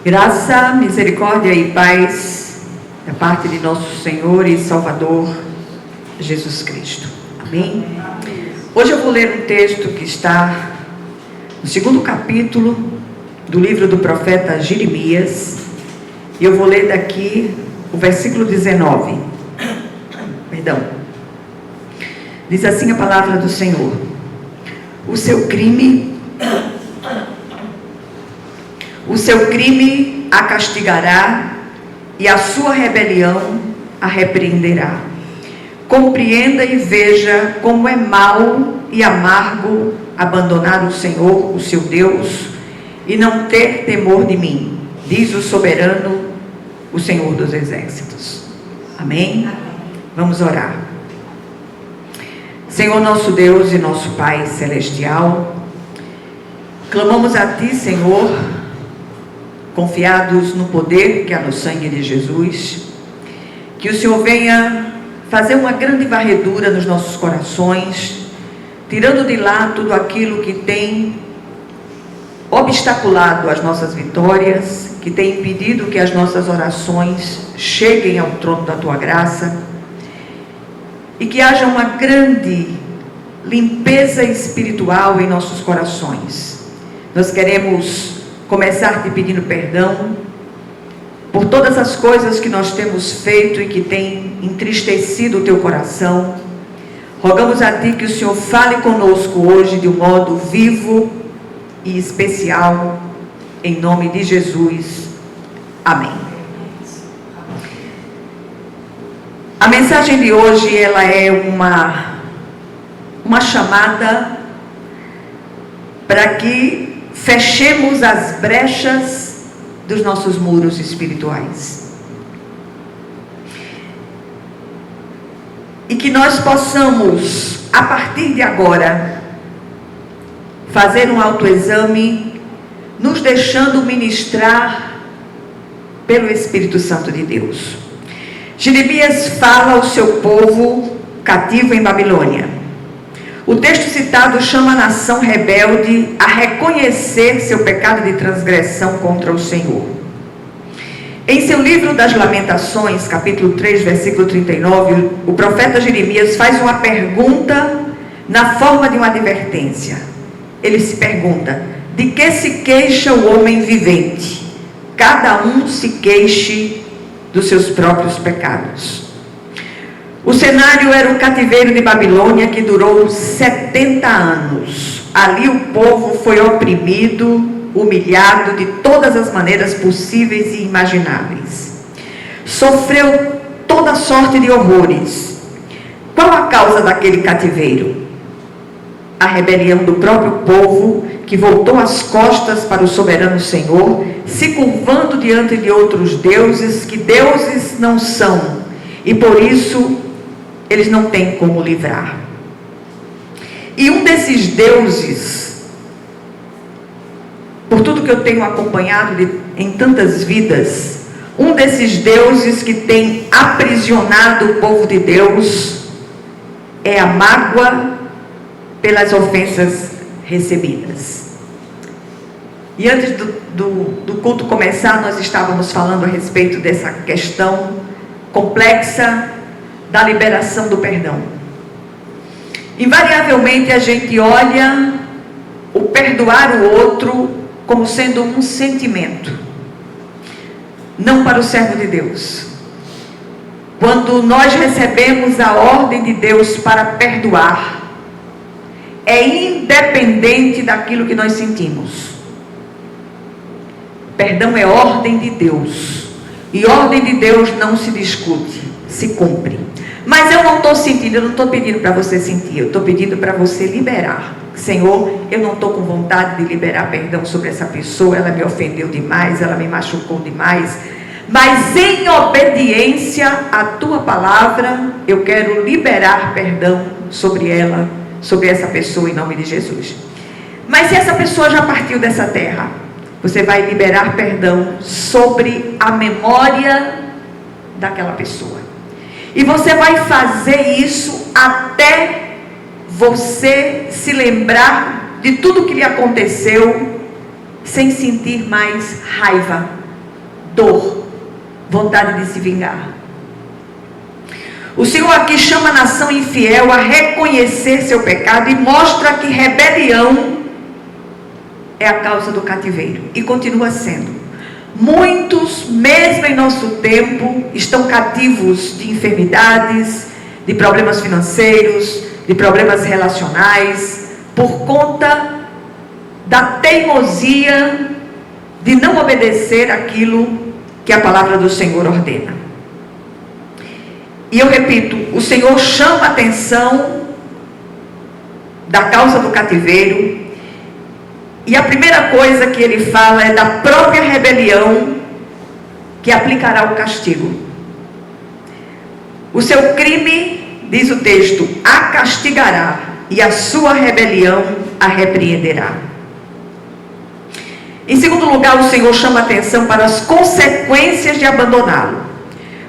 Graça, misericórdia e paz da parte de nosso Senhor e Salvador Jesus Cristo. Amém? Hoje eu vou ler um texto que está no segundo capítulo do livro do profeta Jeremias, e eu vou ler daqui o versículo 19. Diz assim a palavra do Senhor: o seu crime a castigará, e a sua rebelião a repreenderá. Compreenda e veja como é mau e amargo abandonar o Senhor, o seu Deus, e não ter temor de mim, diz o soberano, o Senhor dos exércitos. Amém? Vamos orar. Senhor nosso Deus e nosso Pai celestial, clamamos a Ti, Senhor, confiados no poder que há no sangue de Jesus, que o Senhor venha fazer uma grande varredura nos nossos corações, tirando de lá tudo aquilo que tem obstaculado as nossas vitórias, que tem impedido que as nossas orações cheguem ao trono da Tua graça, e que haja uma grande limpeza espiritual em nossos corações. Nós queremos começar te pedindo perdão por todas as coisas que nós temos feito e que tem entristecido o teu coração. Rogamos a Ti que o Senhor fale conosco hoje de um modo vivo e especial, em nome de Jesus. Amém. A mensagem de hoje, ela é uma chamada para que fechemos as brechas dos nossos muros espirituais. E que nós possamos, a partir de agora, fazer um autoexame, nos deixando ministrar pelo Espírito Santo de Deus. Jeremias fala ao seu povo cativo em Babilônia. O texto citado chama a nação rebelde a reconhecer seu pecado de transgressão contra o Senhor. Em seu livro das Lamentações, capítulo 3, versículo 39, o profeta Jeremias faz uma pergunta na forma de uma advertência. Ele se pergunta: de que se queixa o homem vivente? Cada um se queixe dos seus próprios pecados. O cenário era o cativeiro de Babilônia, que durou 70 anos. Ali o povo foi oprimido, humilhado de todas as maneiras possíveis e imagináveis. Sofreu toda sorte de horrores. Qual a causa daquele cativeiro? A rebelião do próprio povo, que voltou as costas para o soberano Senhor, se curvando diante de outros deuses, que deuses não são, e por isso eles não têm como livrar. E um desses deuses, por tudo que eu tenho acompanhado em tantas vidas, um desses deuses que tem aprisionado o povo de Deus é a mágoa pelas ofensas recebidas. E antes do culto começar, nós estávamos falando a respeito dessa questão complexa da liberação do perdão. Invariavelmente a gente olha o perdoar o outro como sendo um sentimento, não para o servo de Deus. Quando nós recebemos a ordem de Deus para perdoar, é independente daquilo que nós sentimos. Perdão é ordem de Deus, e ordem de Deus não se discute, se cumpre. Mas eu não estou sentindo, eu não estou pedindo para você sentir, eu estou pedindo para você liberar. Senhor, eu não estou com vontade de liberar perdão sobre essa pessoa, ela me ofendeu demais, ela me machucou demais, mas em obediência à Tua palavra, eu quero liberar perdão sobre ela, sobre essa pessoa, em nome de Jesus. Mas se essa pessoa já partiu dessa terra, você vai liberar perdão sobre a memória daquela pessoa. E você vai fazer isso até você se lembrar de tudo que lhe aconteceu, sem sentir mais raiva dor, vontade de se vingar. O Senhor aqui chama a nação infiel a reconhecer seu pecado e mostra que rebelião é a causa do cativeiro, e continua sendo. Muitos, mesmo em nosso tempo, estão cativos de enfermidades, de problemas financeiros, de problemas relacionais, por conta da teimosia de não obedecer aquilo que a palavra do Senhor ordena. E eu repito, o Senhor chama a atenção da causa do cativeiro, e a primeira coisa que ele fala é da própria rebelião que aplicará o castigo. O seu crime, diz o texto, a castigará, e a sua rebelião a repreenderá. Em segundo lugar, o Senhor chama a atenção para as consequências de abandoná-lo.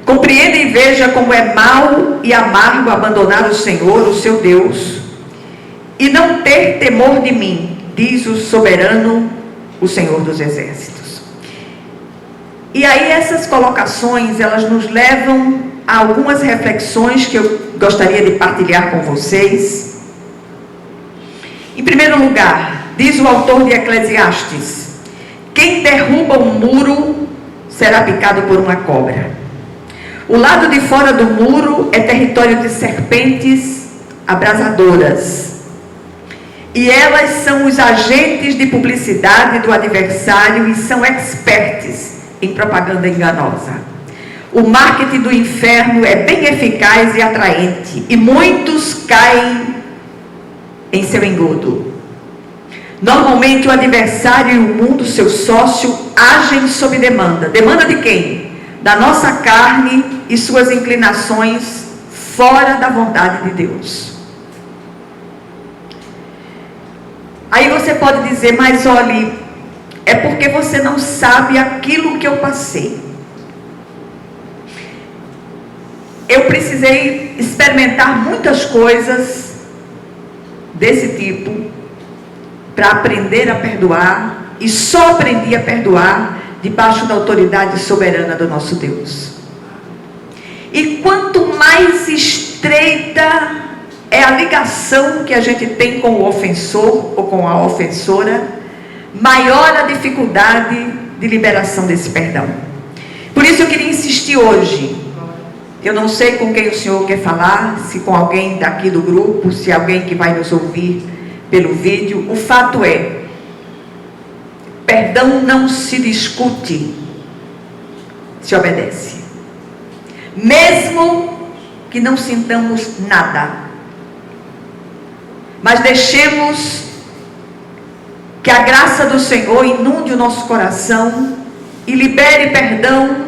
Compreenda e veja como é mau e amargo abandonar o Senhor, o seu Deus, e não ter temor de mim, diz o soberano, o Senhor dos exércitos. E aí essas colocações, elas nos levam a algumas reflexões que eu gostaria de partilhar com vocês. Em primeiro lugar, diz o autor de Eclesiastes: quem derruba um muro será picado por uma cobra. O lado de fora do muro é território de serpentes abrasadoras. E elas são os agentes de publicidade do adversário e são experts em propaganda enganosa. O marketing do inferno é bem eficaz e atraente, e muitos caem em seu engodo. Normalmente o adversário e o mundo, seu sócio, agem sob demanda. Demanda de quem? Da nossa carne e suas inclinações fora da vontade de Deus. Aí você pode dizer, mas olhe, é porque você não sabe aquilo que eu passei. Eu precisei experimentar muitas coisas desse tipo para aprender a perdoar, e só aprendi a perdoar debaixo da autoridade soberana do nosso Deus. E quanto mais estreita é a ligação que a gente tem com o ofensor ou com a ofensora, maior a dificuldade de liberação desse perdão. Por isso eu queria insistir hoje. Eu não sei com quem o senhor quer falar, se com alguém daqui do grupo, se alguém que vai nos ouvir pelo vídeo. O fato é, perdão não se discute, se obedece. Mesmo que não sintamos nada. Mas deixemos que a graça do Senhor inunde o nosso coração e libere perdão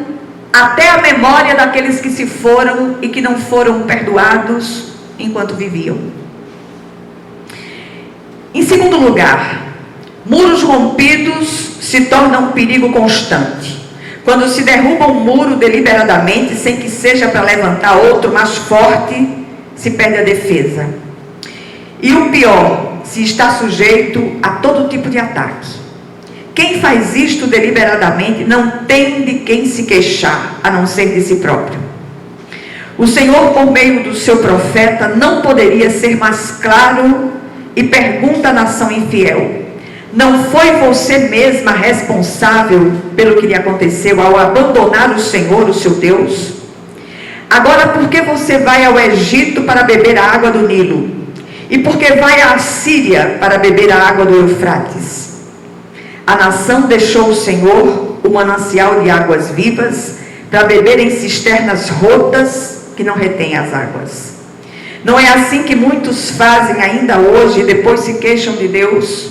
até a memória daqueles que se foram e que não foram perdoados enquanto viviam. Em segundo lugar, muros rompidos se tornam um perigo constante. Quando se derruba um muro deliberadamente, sem que seja para levantar outro mais forte, se perde a defesa. E o pior, se está sujeito a todo tipo de ataque. Quem faz isto deliberadamente não tem de quem se queixar, a não ser de si próprio. O Senhor, por meio do seu profeta, não poderia ser mais claro e pergunta à nação infiel: não foi você mesma responsável pelo que lhe aconteceu ao abandonar o Senhor, o seu Deus? Agora, por que você vai ao Egito para beber a água do Nilo? E por que vai à Síria para beber a água do Eufrates? A nação deixou o Senhor, o manancial de águas vivas, para beber em cisternas rotas que não retêm as águas. Não é assim que muitos fazem ainda hoje e depois se queixam de Deus?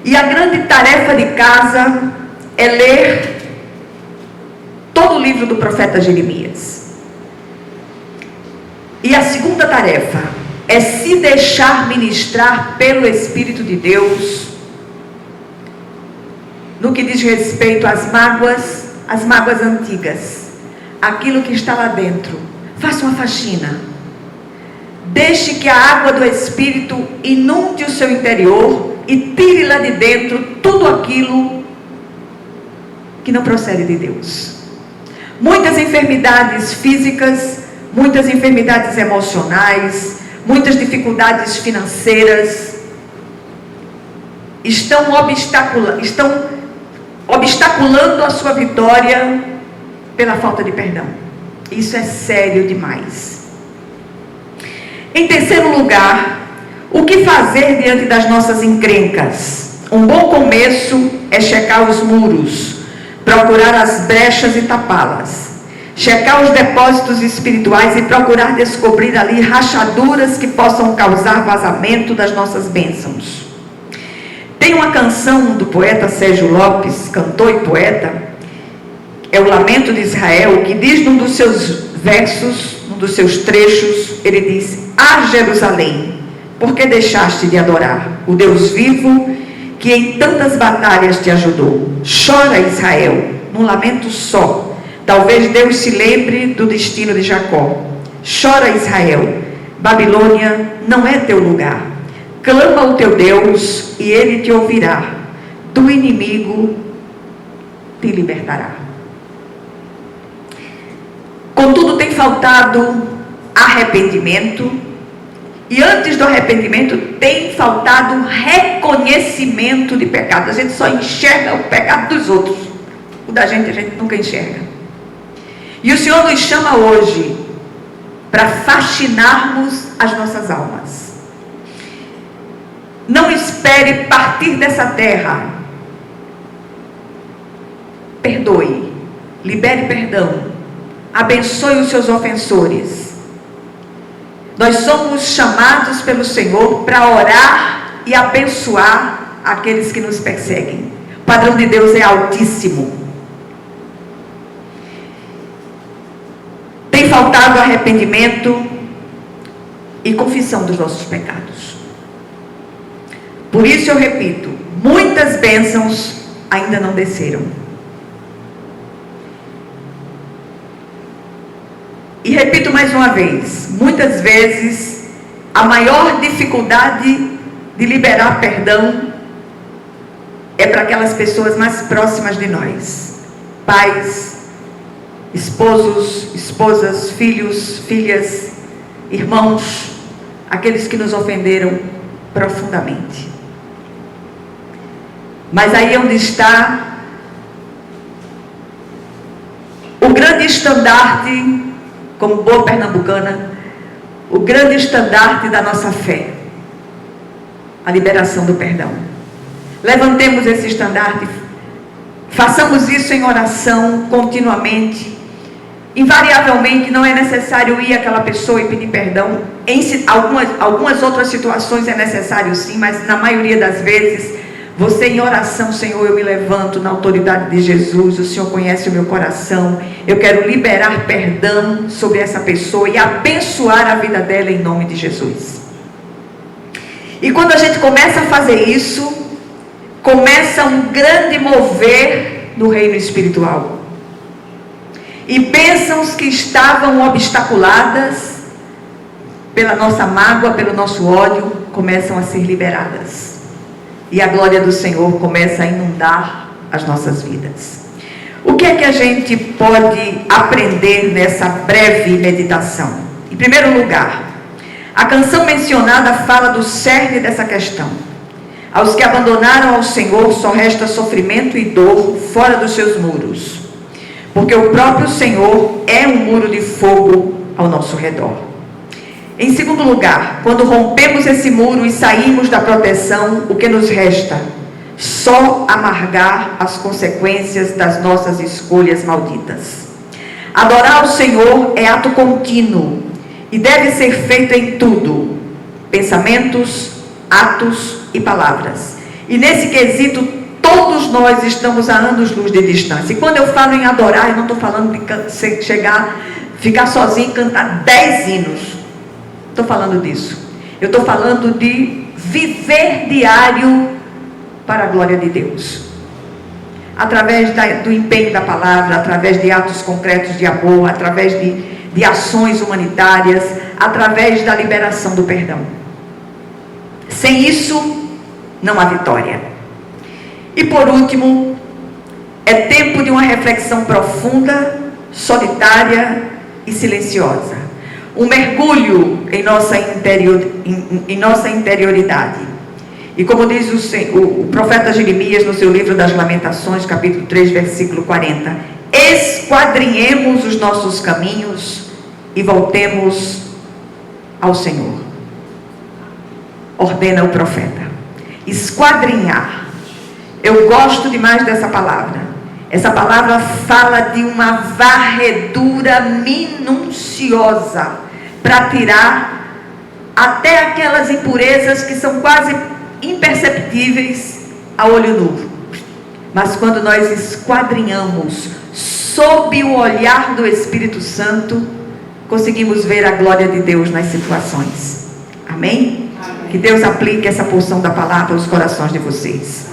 E a grande tarefa de casa é ler todo o livro do profeta Jeremias. E a segunda tarefa é se deixar ministrar pelo Espírito de Deus no que diz respeito às mágoas antigas, aquilo que está lá dentro. Faça uma faxina. Deixe que a água do Espírito inunde o seu interior e tire lá de dentro tudo aquilo que não procede de Deus. Muitas enfermidades físicas, muitas enfermidades emocionais, muitas dificuldades financeiras estão obstaculando a sua vitória pela falta de perdão. Isso é sério demais. Em terceiro lugar, o que fazer diante das nossas encrencas? Um bom começo é checar os muros, procurar as brechas e tapá-las. Checar os depósitos espirituais e procurar descobrir ali rachaduras que possam causar vazamento das nossas bênçãos. Tem uma canção do poeta Sérgio Lopes, cantor e poeta, é o Lamento de Israel, que diz num dos seus versos, num dos seus trechos, ele diz: Ah, Jerusalém, por que deixaste de adorar o Deus vivo que em tantas batalhas te ajudou? Chora, Israel, num lamento só. Talvez Deus se lembre do destino de Jacó. Chora, Israel, Babilônia não é teu lugar. Clama ao teu Deus e ele te ouvirá. Do inimigo te libertará. Contudo, tem faltado arrependimento. E antes do arrependimento, tem faltado reconhecimento de pecado. A gente só enxerga o pecado dos outros. O da gente, a gente nunca enxerga. E o Senhor nos chama hoje para fascinarmos as nossas almas. Não espere partir dessa terra. Perdoe, libere perdão, abençoe os seus ofensores. Nós somos chamados pelo Senhor para orar e abençoar aqueles que nos perseguem. O padrão de Deus é altíssimo. Tem faltado arrependimento e confissão dos nossos pecados. Por isso eu repito, muitas bênçãos ainda não desceram. E repito mais uma vez, muitas vezes a maior dificuldade de liberar perdão é para aquelas pessoas mais próximas de nós. Pais, esposos, esposas, filhos, filhas, irmãos, aqueles que nos ofenderam profundamente. Mas aí é onde está o grande estandarte, como boa pernambucana, o grande estandarte da nossa fé, a liberação do perdão. Levantemos esse estandarte, façamos isso em oração continuamente. Invariavelmente não é necessário ir àquela pessoa e pedir perdão. Em algumas outras situações é necessário sim, mas na maioria das vezes, você em oração: Senhor, eu me levanto na autoridade de Jesus, o Senhor conhece o meu coração, eu quero liberar perdão sobre essa pessoa e abençoar a vida dela em nome de Jesus. E quando a gente começa a fazer isso, começa um grande mover no reino espiritual. E bênçãos que estavam obstaculadas pela nossa mágoa, pelo nosso ódio, começam a ser liberadas. E a glória do Senhor começa a inundar as nossas vidas. O que é que a gente pode aprender nessa breve meditação? Em primeiro lugar, a canção mencionada fala do cerne dessa questão. Aos que abandonaram ao Senhor só resta sofrimento e dor fora dos seus muros, porque o próprio Senhor é um muro de fogo ao nosso redor. Em segundo lugar, quando rompemos esse muro e saímos da proteção, o que nos resta? Só amargar as consequências das nossas escolhas malditas. Adorar ao Senhor é ato contínuo e deve ser feito em tudo: pensamentos, atos e palavras. E nesse quesito, todos nós estamos a anos-luz de distância. E quando eu falo em adorar, eu não estou falando de ficar sozinho e cantar 10 hinos. Estou falando disso. Eu estou falando de viver diário para a glória de Deus. Através do empenho da palavra, através de atos concretos de amor, através de ações humanitárias, através da liberação do perdão. Sem isso, não há vitória. E por último, É tempo de uma reflexão profunda, solitária e silenciosa. Um mergulho em nossa interioridade. E como diz o profeta Jeremias no seu livro das Lamentações, capítulo 3, versículo 40, esquadrinhemos os nossos caminhos e voltemos ao Senhor. Ordena o profeta. Esquadrinhar. Eu gosto demais dessa palavra. Essa palavra fala de uma varredura minuciosa para tirar até aquelas impurezas que são quase imperceptíveis a olho nu. Mas quando nós esquadrinhamos sob o olhar do Espírito Santo, conseguimos ver a glória de Deus nas situações. Amém? Que Deus aplique essa porção da palavra aos corações de vocês.